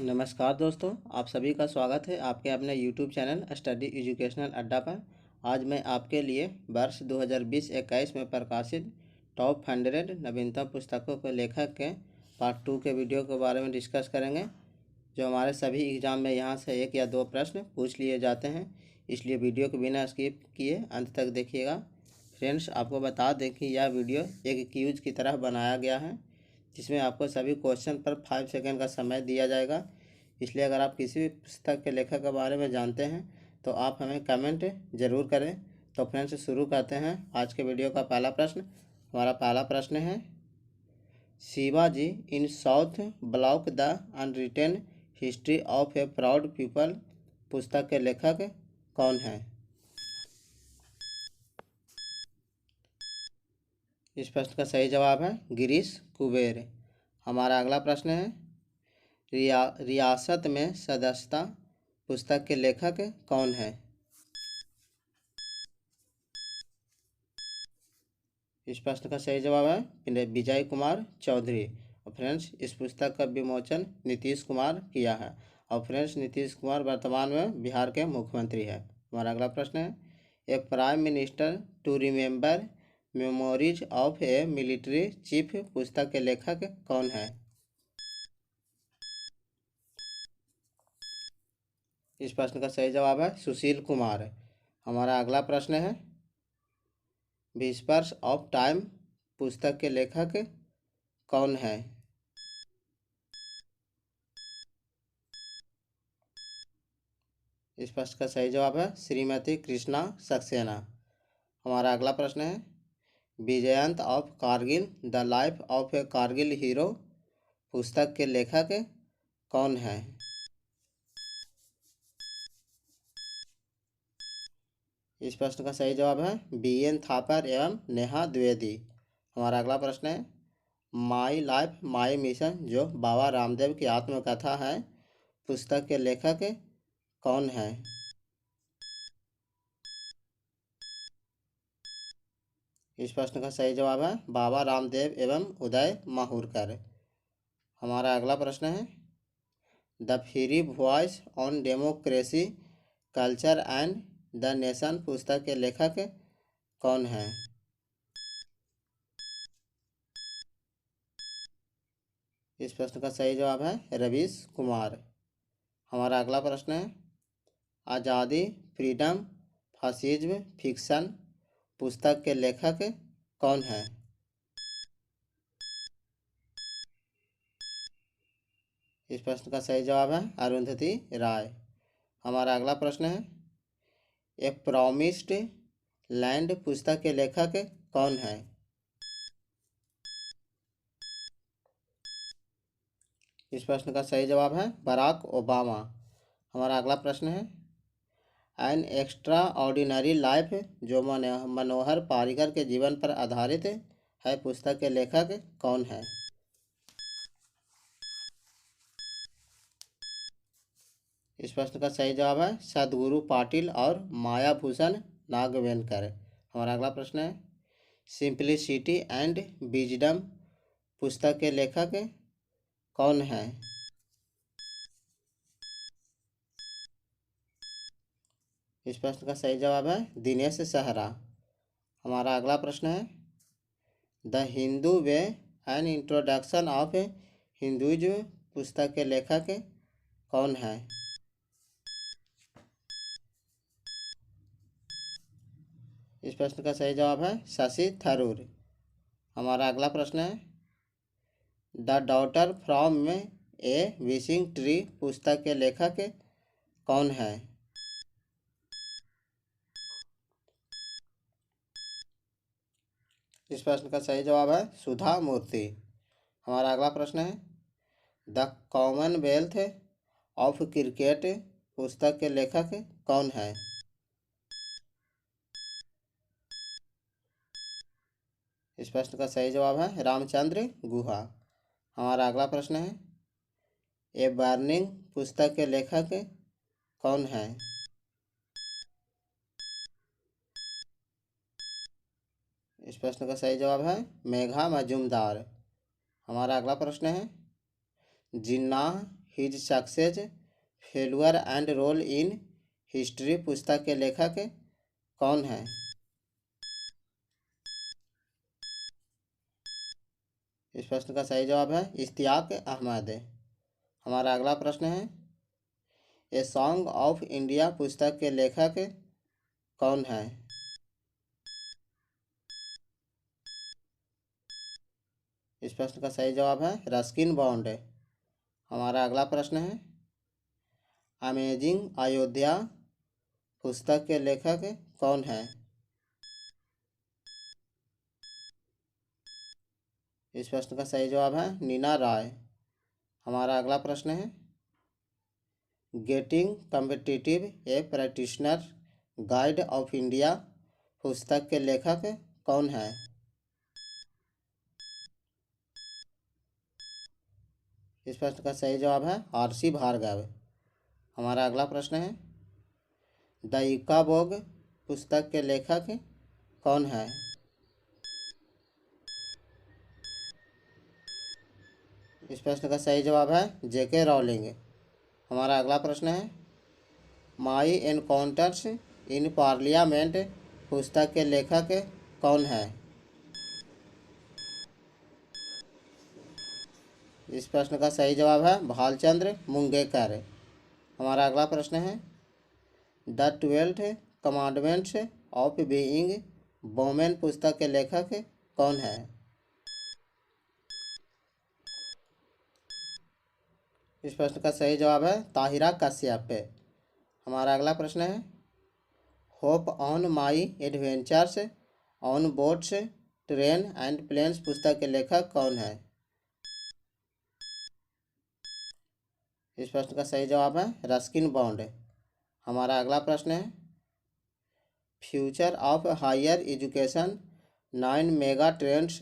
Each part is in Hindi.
नमस्कार दोस्तों, आप सभी का स्वागत है आपके अपने YouTube चैनल स्टडी एजुकेशनल अड्डा पर। आज मैं आपके लिए वर्ष 2020-21 में प्रकाशित टॉप 100 नवीनतम पुस्तकों के लेखक के पार्ट 2 के वीडियो के बारे में डिस्कस करेंगे, जो हमारे सभी एग्ज़ाम में यहाँ से 1 या 2 प्रश्न पूछ लिए जाते हैं। इसलिए वीडियो को बिना स्किप किए अंत तक देखिएगा। फ्रेंड्स, आपको बता दें कि यह वीडियो एक क्यूज की तरह बनाया गया है, जिसमें आपको सभी क्वेश्चन पर 5 सेकंड का समय दिया जाएगा। इसलिए अगर आप किसी भी पुस्तक के लेखक के बारे में जानते हैं तो आप हमें कमेंट ज़रूर करें। तो फ्रेंड्स, शुरू करते हैं आज के वीडियो का पहला प्रश्न। हमारा पहला प्रश्न है, Shivaji in South Block the unwritten history of a proud people पुस्तक के लेखक कौन हैं? इस प्रश्न का सही जवाब है गिरीश कुबेर। हमारा अगला प्रश्न है, रियासत में सदस्यता पुस्तक के लेखक कौन है? इस प्रश्न का सही जवाब है विजय कुमार चौधरी। और फ्रेंड्स, इस पुस्तक का विमोचन नीतीश कुमार किया है। और फ्रेंड्स, नीतीश कुमार वर्तमान में बिहार के मुख्यमंत्री है। हमारा अगला प्रश्न है, a prime minister to remember memories of a military chief पुस्तक के लेखक कौन है? इस प्रश्न का सही जवाब है सुशील कुमार। हमारा अगला प्रश्न है, व्हिस्पर्स ऑफ टाइम पुस्तक के लेखक कौन है? इस प्रश्न का सही जवाब है श्रीमती कृष्णा सक्सेना। हमारा अगला प्रश्न है, Vijyant of Kargil the life of a Kargil hero पुस्तक के लेखक कौन है? इस प्रश्न का सही जवाब है BN थापर एवं नेहा द्विवेदी। हमारा अगला प्रश्न है, माई लाइफ माई मिशन जो बाबा रामदेव की आत्मकथा है पुस्तक के लेखक कौन है? इस प्रश्न का सही जवाब है बाबा रामदेव एवं उदय माहुरकर। हमारा अगला प्रश्न है, the free voice on democracy culture and the nation पुस्तक के लेखक कौन है? इस प्रश्न का सही जवाब है रवीश कुमार। हमारा अगला प्रश्न है, आज़ादी फ्रीडम फासिज्म फिक्शन पुस्तक के लेखक कौन है? इस प्रश्न का सही जवाब है अरुंधति राय। हमारा अगला प्रश्न है, ए प्रॉमिस्ड लैंड पुस्तक के लेखक कौन है? इस प्रश्न का सही जवाब है बराक ओबामा। हमारा अगला प्रश्न है, एन एक्स्ट्रा ऑर्डिनरी लाइफ जो मनोहर पारिकर के जीवन पर आधारित है पुस्तक के लेखक कौन है? इस प्रश्न का सही जवाब है सदगुरु पाटिल और मायाभूषण नागवेंकर। हमारा अगला प्रश्न है, सिंप्लिसिटी एंड विजडम पुस्तक के लेखक कौन है? इस प्रश्न का सही जवाब है दिनेश सहरा। हमारा अगला प्रश्न है, the Hindu way an introduction of Hinduism पुस्तक के लेखक कौन है? इस प्रश्न का सही जवाब है शशि थरूर। हमारा अगला प्रश्न है, the daughter from A wishing tree पुस्तक के लेखक कौन है? इस प्रश्न का सही जवाब है सुधा मूर्ति। हमारा अगला प्रश्न है, द कॉमनवेल्थ ऑफ क्रिकेट पुस्तक के लेखक कौन है? इस प्रश्न का सही जवाब है रामचंद्र गुहा। हमारा अगला प्रश्न है, ए बर्निंग पुस्तक के लेखक कौन है? इस प्रश्न का सही जवाब है मेघा मजुमदार। हमारा अगला प्रश्न है, Jinnah his success, failure and role in history पुस्तक के लेखक कौन है? इस प्रश्न का सही जवाब है इश्तियाक अहमद। हमारा अगला प्रश्न है, ए सॉन्ग ऑफ इंडिया पुस्तक के लेखक कौन है? इस प्रश्न का सही जवाब है रस्किन बॉन्ड। हमारा अगला प्रश्न है, अमेजिंग अयोध्या पुस्तक के लेखक कौन है? इस प्रश्न का सही जवाब है नीना राय। हमारा अगला प्रश्न है, getting competitive A practitioner guide of India पुस्तक के लेखक कौन है? इस प्रश्न का सही जवाब है आरसी भार्गव। हमारा अगला प्रश्न है, द इक्काबोग पुस्तक के लेखक कौन है? इस प्रश्न का सही जवाब है जेके रॉलिंग। हमारा अगला प्रश्न है, माई एनकाउंटर्स इन पार्लियामेंट पुस्तक के लेखक कौन है? इस प्रश्न का सही जवाब है भालचंद्र मुंगेकर। हमारा अगला प्रश्न है, the 12 commandments of being women पुस्तक के लेखक कौन है? इस प्रश्न का सही जवाब है ताहिरा कश्यप। हमारा अगला प्रश्न है, hope on my adventures on boats train and planes पुस्तक के लेखक कौन है? इस प्रश्न का सही जवाब है रस्किन बॉन्ड। हमारा अगला प्रश्न है, future of higher education 9 mega trends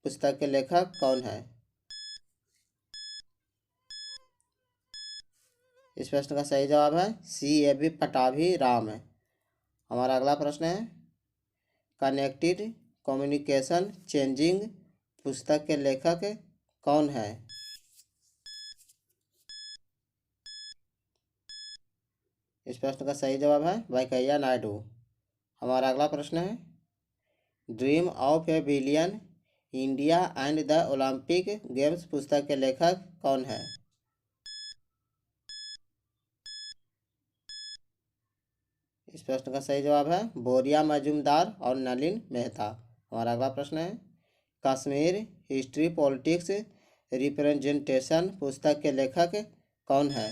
पुस्तक के लेखक कौन है? इस प्रश्न का सही जवाब है CAV पटाभी राम। हमारा अगला प्रश्न है, कनेक्टेड कम्युनिकेशन चेंजिंग पुस्तक के लेखक कौन है? इस प्रश्न का सही जवाब है वेंकैया नायडू। हमारा अगला प्रश्न है, dream of A billion India and the Olympic games पुस्तक के लेखक कौन है? इस प्रश्न का सही जवाब है बोरिया मजूमदार और नलिन मेहता। हमारा अगला प्रश्न है, कश्मीर हिस्ट्री पॉलिटिक्स रिप्रेजेंटेशन पुस्तक के लेखक कौन है?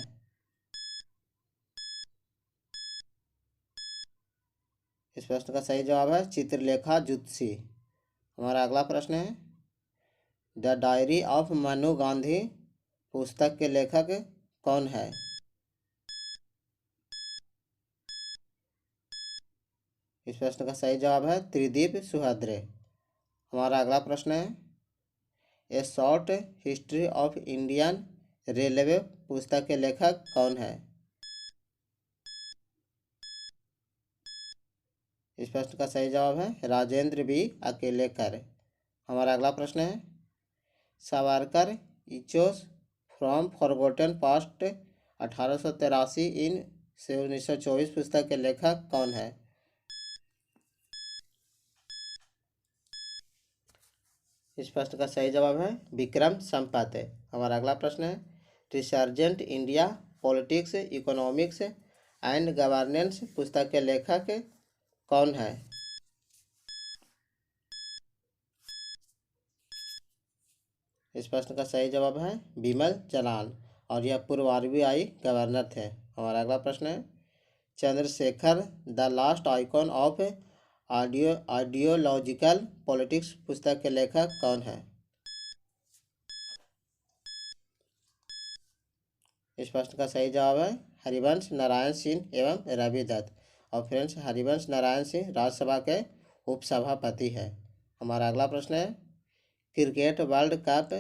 इस प्रश्न का सही जवाब है चित्रलेखा जुत्सी। हमारा अगला प्रश्न है, the diary of Manu Gandhi पुस्तक के लेखक कौन है? इस प्रश्न का सही जवाब है त्रिदीप सुहद्रे। हमारा अगला प्रश्न है, ए short history of Indian railway पुस्तक के लेखक कौन है? इस प्रश्न का सही जवाब है राजेंद्र बी अकेलेकर। हमारा अगला प्रश्न है, सावरकर इचोस फ्रॉम फॉरगॉटन पास्ट 1883 इन से 1924 पुस्तक के लेखक कौन है? इस प्रश्न का सही जवाब है विक्रम संपत। हमारा अगला प्रश्न है, resurgent India politics economics and governance पुस्तक के लेखक कौन है? इस प्रश्न का सही जवाब है बिमल जलाल और यह पूर्व RBI गवर्नर थे। हमारा अगला प्रश्न है, Chandrashekhar the last icon of ideological politics पुस्तक के लेखक कौन है? इस प्रश्न का सही जवाब है हरिवंश नारायण सिंह एवं रवि दत्त। और फ्रेंड्स, हरिवंश नारायण सिंह राज्यसभा के उपसभापति हैं। हमारा अगला प्रश्न है, cricket world cup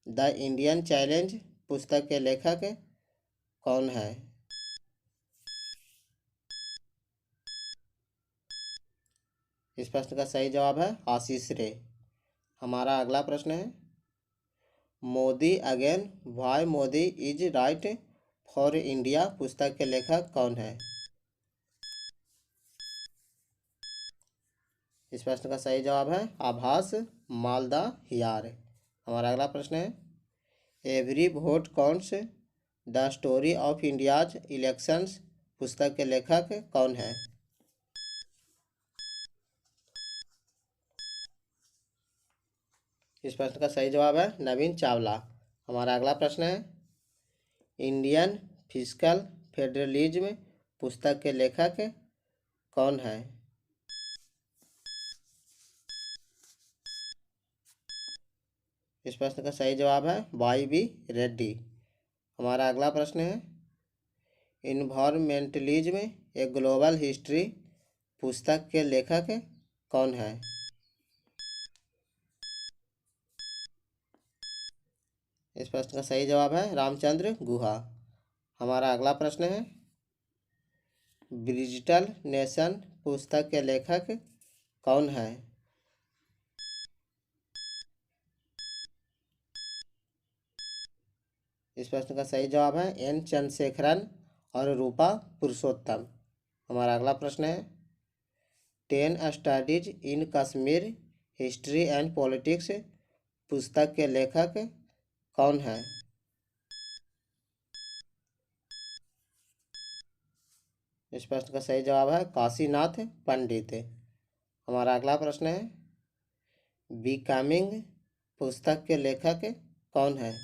the Indian challenge पुस्तक के लेखक कौन है? इस प्रश्न का सही जवाब है आशीष रे। हमारा अगला प्रश्न है, Modi again why Modi is right for India पुस्तक के लेखक कौन है? इस प्रश्न का सही जवाब है आभास मालदाहियार। हमारा अगला प्रश्न है every vote counts the story of India's elections पुस्तक के लेखक कौन है? इस प्रश्न का सही जवाब है नवीन चावला। हमारा अगला प्रश्न है इंडियन फिस्कल फेडरलिज्म पुस्तक के लेखक कौन है? इस प्रश्न का सही जवाब है वाई.बी. रेड्डी। हमारा अगला प्रश्न है इन्वायरमेंटलिज्म ए ग्लोबल हिस्ट्री पुस्तक के लेखक कौन है? इस प्रश्न का सही जवाब है रामचंद्र गुहा। हमारा अगला प्रश्न है डिजिटल नेशन पुस्तक के लेखक कौन है? इस प्रश्न का सही जवाब है एन चंद्रशेखरन और रूपा पुरुषोत्तम। हमारा अगला प्रश्न है 10 studies in Kashmir history and politics पुस्तक के लेखक कौन है? इस प्रश्न का सही जवाब है काशीनाथ पंडित। हमारा अगला प्रश्न है बिकमिंग पुस्तक के लेखक कौन है?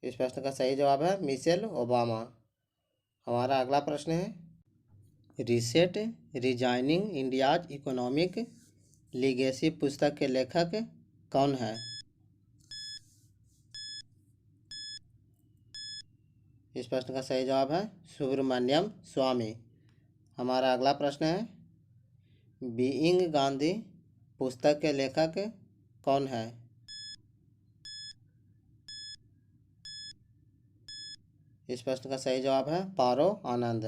इस प्रश्न का सही जवाब है मिशेल ओबामा। हमारा अगला प्रश्न है reset resigning India's economic legacy पुस्तक के लेखक कौन है? इस प्रश्न का सही जवाब है सुब्रमण्यम स्वामी। हमारा अगला प्रश्न है बीइंग गांधी पुस्तक के लेखक कौन है? इस प्रश्न का सही जवाब है पारो आनंद।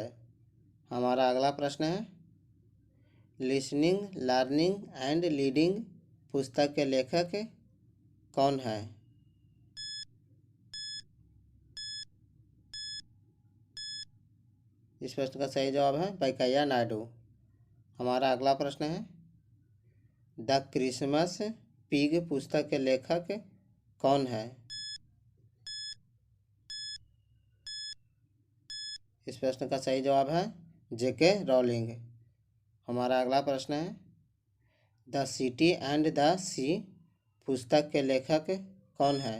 हमारा अगला प्रश्न है लिसनिंग लर्निंग एंड लीडिंग पुस्तक के लेखक कौन है? इस प्रश्न का सही जवाब है वेंकैया नायडू। हमारा अगला प्रश्न है द क्रिसमस पिग पुस्तक के लेखक कौन है? इस प्रश्न का सही जवाब है जेके रॉलिंग। हमारा अगला प्रश्न है द सिटी एंड द सी पुस्तक के लेखक कौन है?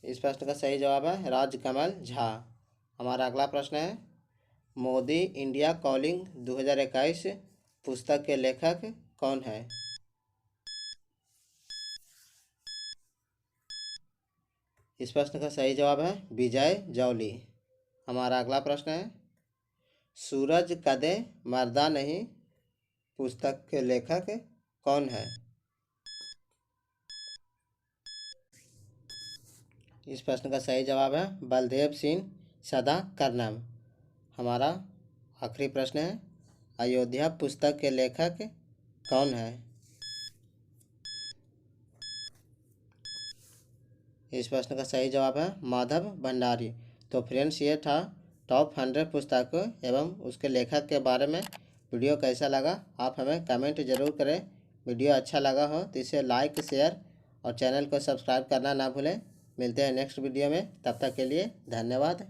इस प्रश्न का सही जवाब है राजकमल झा। हमारा अगला प्रश्न है मोदी इंडिया कॉलिंग 2021 पुस्तक के लेखक कौन है? इस प्रश्न का सही जवाब है विजय जौली। हमारा अगला प्रश्न है सूरज कदे मर्दा नहीं पुस्तक के लेखक कौन है? इस प्रश्न का सही जवाब है बलदेव सिंह सदा करनम। हमारा आखिरी प्रश्न है अयोध्या पुस्तक के लेखक कौन है? इस प्रश्न का सही जवाब है माधव भंडारी। तो फ्रेंड्स ये था टॉप 100 पुस्तकों एवं उसके लेखक के बारे में। वीडियो कैसा लगा आप हमें कमेंट जरूर करें। वीडियो अच्छा लगा हो तो इसे लाइक शेयर और चैनल को सब्सक्राइब करना ना भूलें। मिलते हैं नेक्स्ट वीडियो में, तब तक के लिए धन्यवाद।